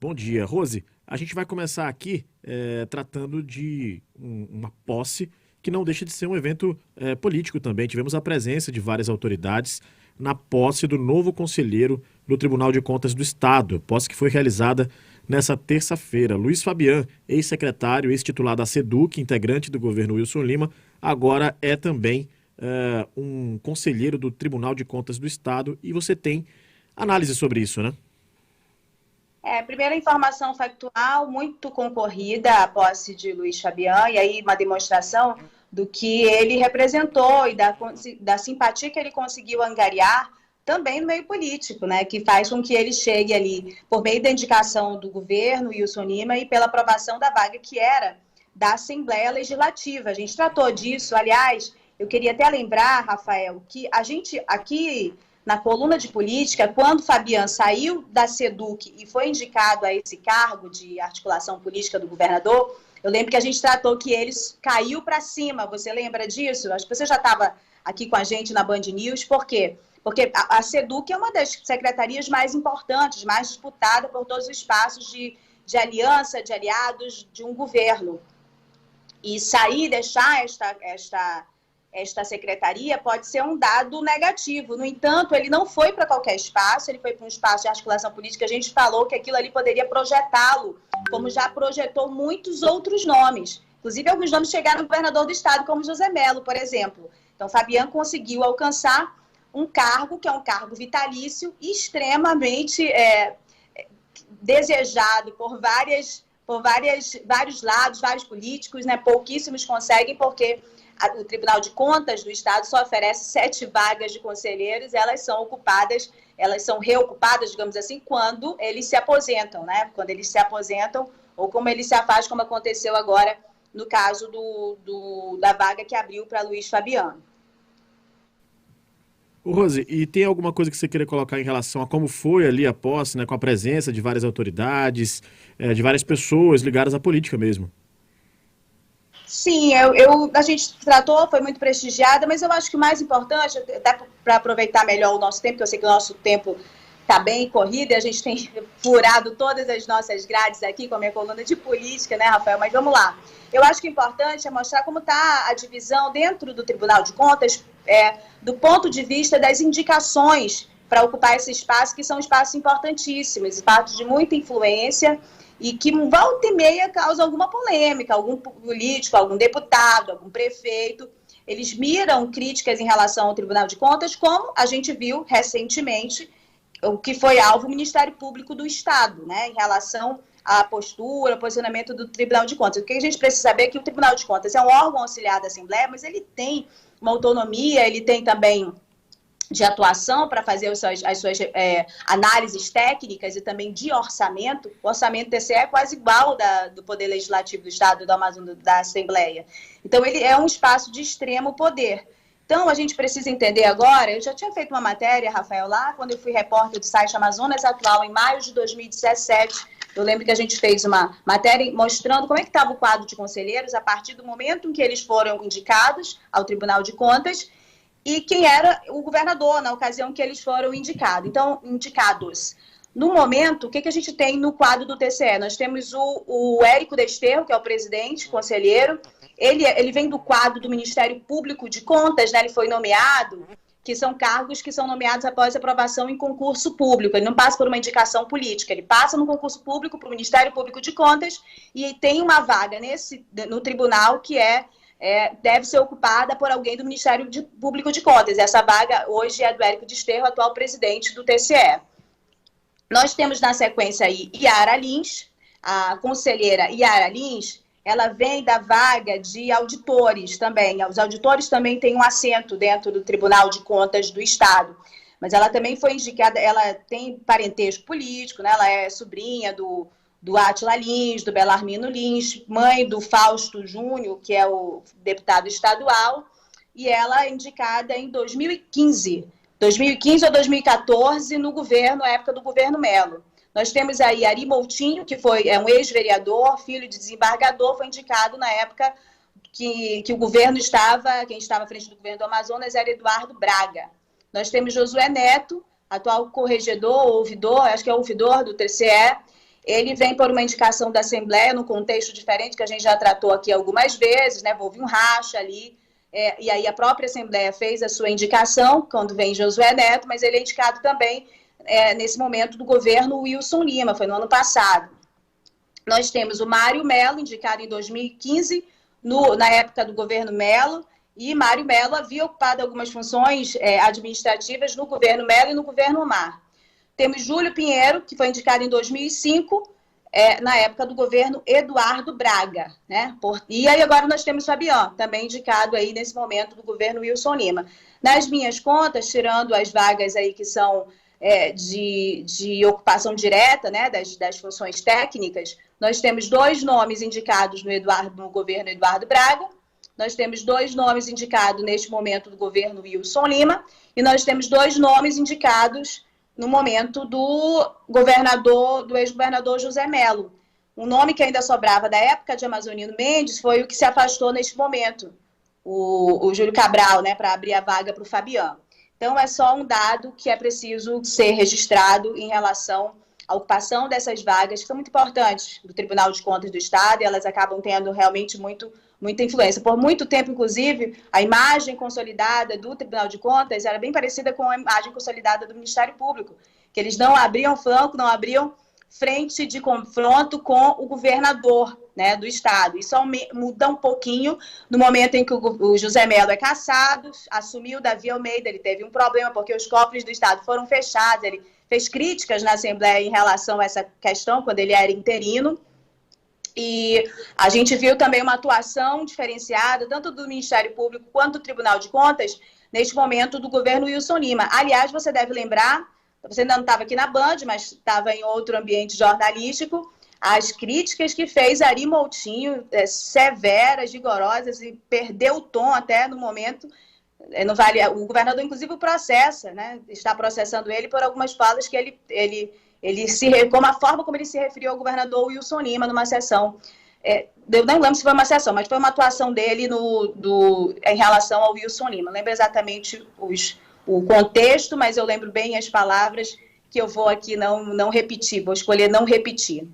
Bom dia, Rose. A gente vai começar aqui tratando de uma posse que não deixa de ser um evento político também. Tivemos a presença de várias autoridades na posse do novo conselheiro do Tribunal de Contas do Estado, posse que foi realizada nessa terça-feira. Luiz Fabian, ex-secretário, ex-titular da SEDUC, integrante do governo Wilson Lima, agora é também um conselheiro do Tribunal de Contas do Estado. E você tem análise sobre isso, né? Primeira informação factual, muito concorrida a posse de Luiz Fabian, e aí uma demonstração do que ele representou e da simpatia que ele conseguiu angariar também no meio político, né, que faz com que ele chegue ali por meio da indicação do governo Wilson Lima e pela aprovação da vaga que era da Assembleia Legislativa. A gente tratou disso, aliás, eu queria até lembrar, Rafael, que a gente aqui na coluna de política, quando Fabian saiu da SEDUC e foi indicado a esse cargo de articulação política do governador, eu lembro que a gente tratou que ele caiu para cima. Você lembra disso? Acho que você já estava aqui com a gente na Band News. Por quê? Porque a SEDUC é uma das secretarias mais importantes, mais disputada por todos os espaços de aliança, de aliados de um governo. E sair, deixar esta secretaria pode ser um dado negativo. No entanto, ele não foi para qualquer espaço, ele foi para um espaço de articulação política. A gente falou que aquilo ali poderia projetá-lo, como já projetou muitos outros nomes. Inclusive, alguns nomes chegaram ao governador do estado, como José Melo, por exemplo. Então, Fabian conseguiu alcançar um cargo, que é um cargo vitalício, extremamente desejado por vários lados, vários políticos, né? Pouquíssimos conseguem, porque o Tribunal de Contas do Estado só oferece 7 vagas de conselheiros, elas são reocupadas, digamos assim, quando eles se aposentam, né? Quando eles se aposentam ou como eles se afastam, como aconteceu agora no caso da vaga que abriu para Luiz Fabian. Ô, Rose, e tem alguma coisa que você queira colocar em relação a como foi ali a posse, né, com a presença de várias autoridades, de várias pessoas ligadas à política mesmo? Sim, a gente tratou, foi muito prestigiada, mas eu acho que o mais importante, até para aproveitar melhor o nosso tempo, porque eu sei que o nosso tempo está bem corrido e a gente tem furado todas as nossas grades aqui com a minha coluna de política, né, Rafael? Mas vamos lá. Eu acho que o importante é mostrar como está a divisão dentro do Tribunal de Contas, do ponto de vista das indicações para ocupar esse espaço, que são espaços importantíssimos, espaços de muita influência, e que volta e meia causa alguma polêmica, algum político, algum deputado, algum prefeito. Eles miram críticas em relação ao Tribunal de Contas, como a gente viu recentemente, o que foi alvo do Ministério Público do Estado, né, em relação à postura, ao posicionamento do Tribunal de Contas. O que a gente precisa saber é que o Tribunal de Contas é um órgão auxiliar da Assembleia, mas ele tem uma autonomia, ele tem também de atuação para fazer as suas análises técnicas e também de orçamento. O orçamento do TCE é quase igual do Poder Legislativo do Estado, do Amazonas, da Assembleia. Então, ele é um espaço de extremo poder. Então, a gente precisa entender agora, eu já tinha feito uma matéria, Rafael, lá quando eu fui repórter do site Amazonas Atual, em maio de 2017, eu lembro que a gente fez uma matéria mostrando como é que estava o quadro de conselheiros a partir do momento em que eles foram indicados ao Tribunal de Contas, e quem era o governador na ocasião que eles foram indicados. Então, indicados. No momento, o que a gente tem no quadro do TCE? Nós temos o Érico Desterro, que é o presidente, conselheiro. Ele vem do quadro do Ministério Público de Contas, né? Ele foi nomeado, que são cargos que são nomeados após aprovação em concurso público. Ele não passa por uma indicação política, ele passa no concurso público para o Ministério Público de Contas e tem uma vaga no tribunal que deve ser ocupada por alguém do Ministério Público de Contas. Essa vaga hoje é do Érico Desterro, atual presidente do TCE. Nós temos na sequência aí Yara Lins, a conselheira Yara Lins, ela vem da vaga de auditores também. Os auditores também têm um assento dentro do Tribunal de Contas do Estado. Mas ela também foi indicada, ela tem parentesco político, né? Ela é sobrinha do Átila Lins, do Belarmino Lins, mãe do Fausto Júnior, que é o deputado estadual, e ela é indicada em 2015 ou 2014, na época do governo Melo. Nós temos aí Ari Moutinho, que é um ex-vereador, filho de desembargador, foi indicado na época que o governo quem estava à frente do governo do Amazonas era Eduardo Braga. Nós temos Josué Neto, atual corregedor, ouvidor, acho que é ouvidor do TCE, ele vem por uma indicação da Assembleia, num contexto diferente, que a gente já tratou aqui algumas vezes, né? Houve um racha ali, e aí a própria Assembleia fez a sua indicação, quando vem Josué Neto, mas ele é indicado também, nesse momento, do governo Wilson Lima, foi no ano passado. Nós temos o Mário Mello, indicado em 2015, na época do governo Mello, e Mário Mello havia ocupado algumas funções administrativas no governo Mello e no governo Omar. Temos Júlio Pinheiro, que foi indicado em 2005, na época do governo Eduardo Braga, né? E aí agora nós temos Fabian, também indicado aí nesse momento do governo Wilson Lima. Nas minhas contas, tirando as vagas aí que são de ocupação direta, né, das funções técnicas, nós temos 2 nomes indicados no governo Eduardo Braga, nós temos 2 nomes indicados neste momento do governo Wilson Lima, e nós temos 2 nomes indicados no momento do ex-governador José Mello. Um nome que ainda sobrava da época de Amazonino Mendes foi o que se afastou neste momento, o Júlio Cabral, né, para abrir a vaga para o Fabian. Então, é só um dado que é preciso ser registrado em relação à ocupação dessas vagas, que são muito importantes do Tribunal de Contas do Estado, e elas acabam tendo realmente muita influência. Por muito tempo, inclusive, a imagem consolidada do Tribunal de Contas era bem parecida com a imagem consolidada do Ministério Público, que eles não abriam flanco, não abriam frente de confronto com o governador, né, do Estado. Isso muda um pouquinho no momento em que o José Mello é cassado, assumiu o Davi Almeida, ele teve um problema porque os cofres do Estado foram fechados, ele fez críticas na Assembleia em relação a essa questão, quando ele era interino. E a gente viu também uma atuação diferenciada, tanto do Ministério Público quanto do Tribunal de Contas, neste momento do governo Wilson Lima. Aliás, você deve lembrar, você ainda não estava aqui na Band, mas estava em outro ambiente jornalístico, as críticas que fez Ari Moutinho, severas, rigorosas, e perdeu o tom até no momento. O governador, inclusive, o processa, né? Está processando ele por algumas falas que como a forma como ele se referiu ao governador Wilson Lima numa sessão. Eu não lembro se foi uma sessão, mas foi uma atuação dele em relação ao Wilson Lima. Não lembro exatamente o contexto, mas eu lembro bem as palavras que eu vou aqui não repetir, vou escolher não repetir.